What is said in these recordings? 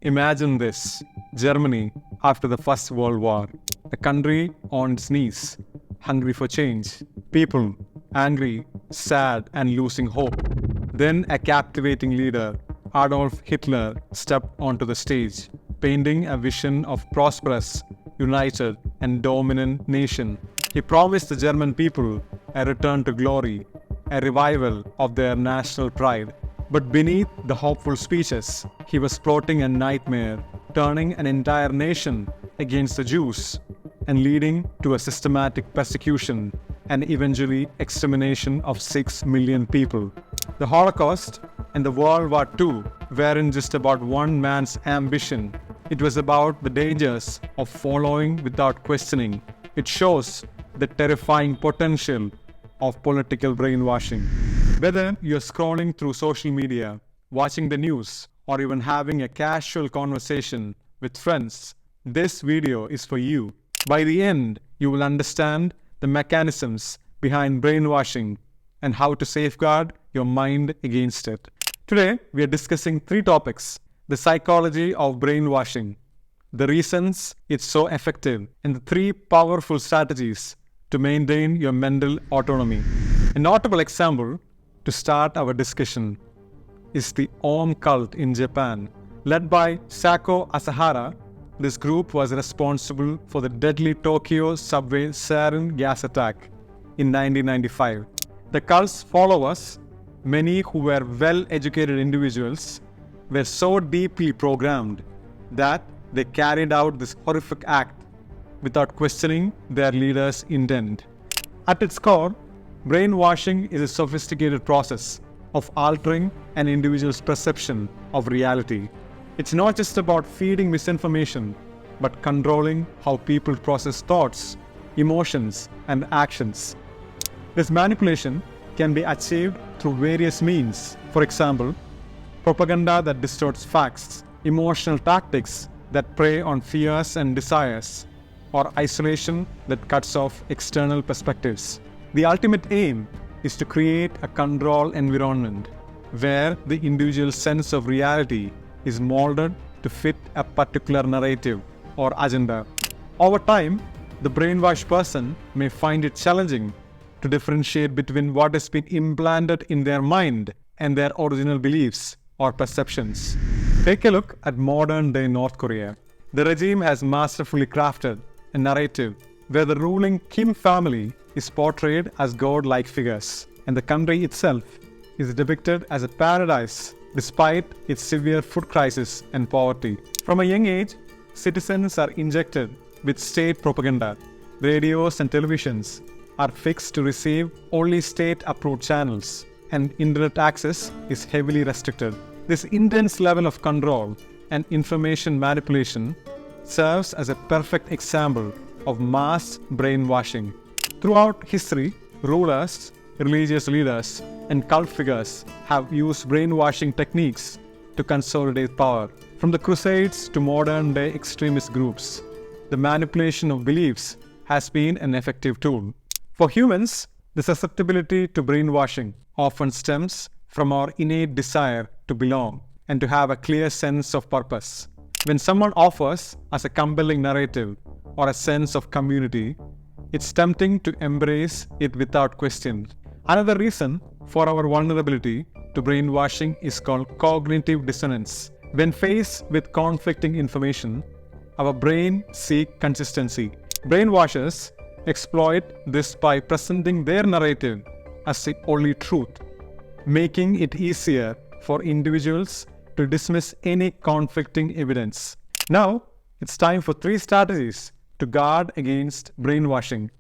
Imagine this: Germany after the First World War, a country on its knees, hungry for change, people angry, sad, and losing hope. Then a captivating leader, Adolf Hitler, stepped onto the stage, painting a vision of prosperous, united, and dominant nation. He promised the German people a return to glory, a revival of their national pride. But beneath the hopeful speeches, he was plotting a nightmare, turning an entire nation against the Jews and leading to a systematic persecution and eventually extermination of 6 million people. The Holocaust and the World War II weren't just about one man's ambition. It was about the dangers of following without questioning. It shows the terrifying potential of political brainwashing. Whether you're scrolling through social media, watching the news, or even having a casual conversation with friends, this video is for you. By the end, you will understand the mechanisms behind brainwashing and how to safeguard your mind against it. Today, we are discussing 3 topics: the psychology of brainwashing, the reasons it's so effective, and the 3 powerful strategies to maintain your mental autonomy. A notable example to start our discussion is the Om cult in Japan. Led by Sako Asahara, this group was responsible for the deadly Tokyo subway sarin gas attack in 1995. The cult's followers, many who were well-educated individuals, were so deeply programmed that they carried out this horrific act without questioning their leader's intent. At its core, brainwashing is a sophisticated process of altering an individual's perception of reality. It's not just about feeding misinformation, but controlling how people process thoughts, emotions, and actions. This manipulation can be achieved through various means. For example, propaganda that distorts facts, emotional tactics that prey on fears and desires, or isolation that cuts off external perspectives. The ultimate aim is to create a control environment where the individual's sense of reality is molded to fit a particular narrative or agenda. Over time, the brainwashed person may find it challenging to differentiate between what has been implanted in their mind and their original beliefs or perceptions. Take a look at modern-day North Korea. The regime has masterfully crafted a narrative where the ruling Kim family is portrayed as god-like figures, and the country itself is depicted as a paradise despite its severe food crisis and poverty. From a young age, citizens are injected with state propaganda. Radios and televisions are fixed to receive only state-approved channels, and internet access is heavily restricted. This intense level of control and information manipulation serves as a perfect example of mass brainwashing. Throughout history, rulers, religious leaders, and cult figures have used brainwashing techniques to consolidate power. From the Crusades to modern-day extremist groups, the manipulation of beliefs has been an effective tool. For humans, the susceptibility to brainwashing often stems from our innate desire to belong and to have a clear sense of purpose. When someone offers us a compelling narrative or a sense of community, it's tempting to embrace it without question. Another reason for our vulnerability to brainwashing is called cognitive dissonance. When faced with conflicting information, our brain seeks consistency. Brainwashers exploit this by presenting their narrative as the only truth, making it easier for individuals to dismiss any conflicting evidence. Now, it's time for 3 strategies to guard against brainwashing.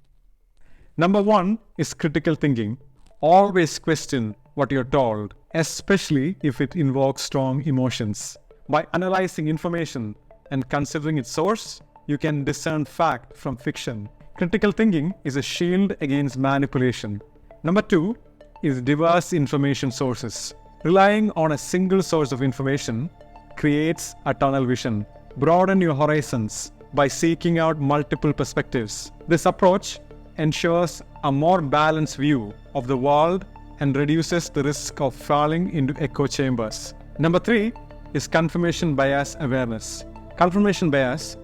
Number 1 is critical thinking. Always question what you're told, especially if it invokes strong emotions. By analyzing information and considering its source, you can discern fact from fiction. Critical thinking is a shield against manipulation. Number 2 is diverse information sources. Relying on a single source of information creates a tunnel vision. Broaden your horizons by seeking out multiple perspectives. This approach ensures a more balanced view of the world and reduces the risk of falling into echo chambers. Number 3 is confirmation bias awareness. Confirmation bias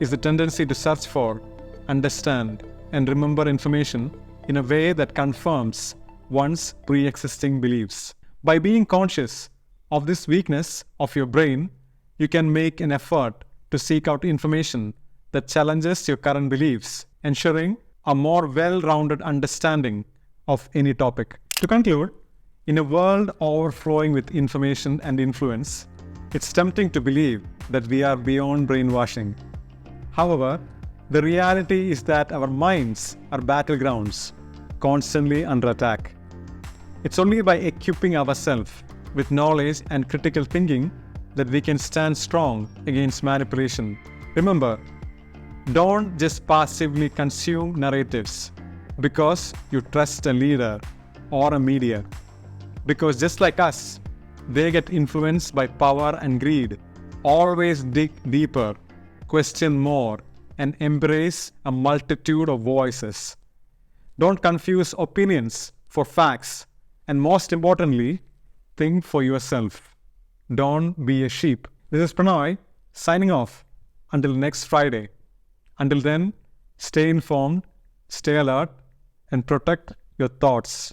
is the tendency to search for, understand, and remember information in a way that confirms one's pre-existing beliefs. By being conscious of this weakness of your brain, you can make an effort to seek out information that challenges your current beliefs, ensuring a more well-rounded understanding of any topic. To conclude, in a world overflowing with information and influence, it's tempting to believe that we are beyond brainwashing. However, the reality is that our minds are battlegrounds, constantly under attack. It's only by equipping ourselves with knowledge and critical thinking that we can stand strong against manipulation. Remember, don't just passively consume narratives because you trust a leader or a media. Because just like us, they get influenced by power and greed. Always dig deeper, question more, and embrace a multitude of voices. Don't confuse opinions for facts, and most importantly, think for yourself. Don't be a sheep. This is Pranoy, signing off until next Friday. Until then, stay informed, stay alert, and protect your thoughts.